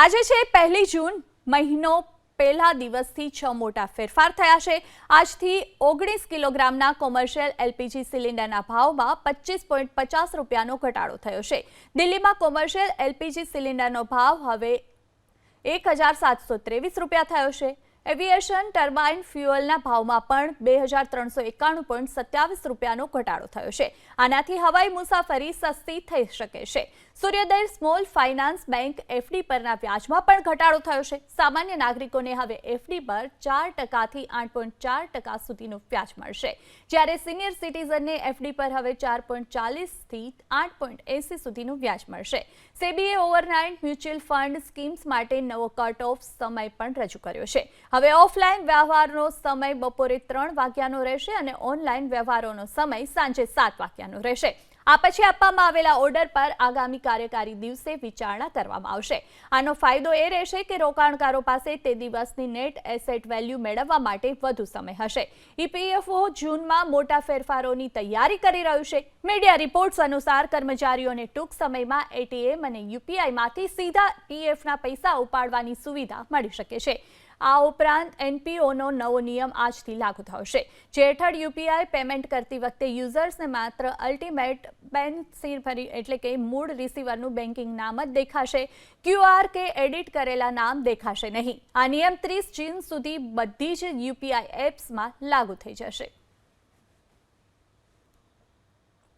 આજે છે 1 જૂન મહિનો પહેલા દિવસથી 6 મોટા ફેરફાર થયા છે। આજથી 19 કિલોગ્રામના કોમર્શિયલ એલપીજી સિલિન્ડરના ભાવમાં 25.50 રૂપિયાનો ઘટાડો થયો છે। દિલ્હીમાં કોમર્શિયલ એલપીજી સિલિન્ડરનો ભાવ હવે 1723 રૂપિયા થયો છે। એવિએશન ટર્બાઇન ફ્યુઅલના ભાવમાં પણ 2391.27 રૂપિયાનો ઘટાડો થયો છે। આનાથી હવાઈ મુસાફરી સસ્તી થઈ શકે છે। સૂર્યોદય સ્મોલ ફાઇનાન્સ બેંક એફડી પરના વ્યાજમાં પણ ઘટાડો થયો છે। સામાન્ય નાગરિકોને હવે એફડી પર 4% થી 8.4% સુધીનું વ્યાજ મળશે, જ્યારે સિનિયર સિટીઝનને એફડી પર હવે 4.40 થી 8.80 સુધીનું વ્યાજ મળશે। સેબીએ ઓવરનાઇટ મ્યુચ્યુઅલ ફંડ સ્કીમ્સ માટે નવો કટ ઓફ સમય પણ રજૂ કર્યો છે। હવે ઓફલાઈન વ્યવહારનો સમય બપોરે 3 વાગ્યાનો રહેશે અને ઓનલાઈન વ્યવહારોનો સમય સાંજે 7 વાગ્યાનો રહેશે। આ પછી આપવામાં આવેલા ઓર્ડર પર આગામી કાર્યકારી દિવસે વિચારણા કરવામાં આવશે। આનો ફાયદો એ રહેશે કે રોકાણકારો પાસે તે દિવસની નેટ એસેટ વેલ્યુ મેળવવા માટે વધુ સમય હશે। ઈપીએફઓ જૂનમાં મોટા ફેરફારોની તૈયારી કરી રહ્યું છે। મીડિયા રિપોર્ટ્સ અનુસાર કર્મચારીઓને ટૂંક સમયમાં એટીએમ અને યુપીઆઈમાંથી સીધા પીએફના પૈસા ઉપાડવાની સુવિધા મળી શકે છે। આ ઉપરાંત એનપીઓનો નવો નિયમ આજથી લાગુ થશે, જે હેઠળ યુપીઆઈ પેમેન્ટ કરતી વખતે યુઝર્સને માત્ર અલ્ટિમેટ બેનિફિશરી એટલે કે મૂળ રિસીવરનું બેન્કિંગ નામ જ દેખાશે। ક્યુઆર કે એડિટ કરેલા નામ દેખાશે નહીં। આ નિયમ 30 જૂન સુધી બધી જ યુપીઆઈ એપ્સમાં લાગુ થઈ જશે।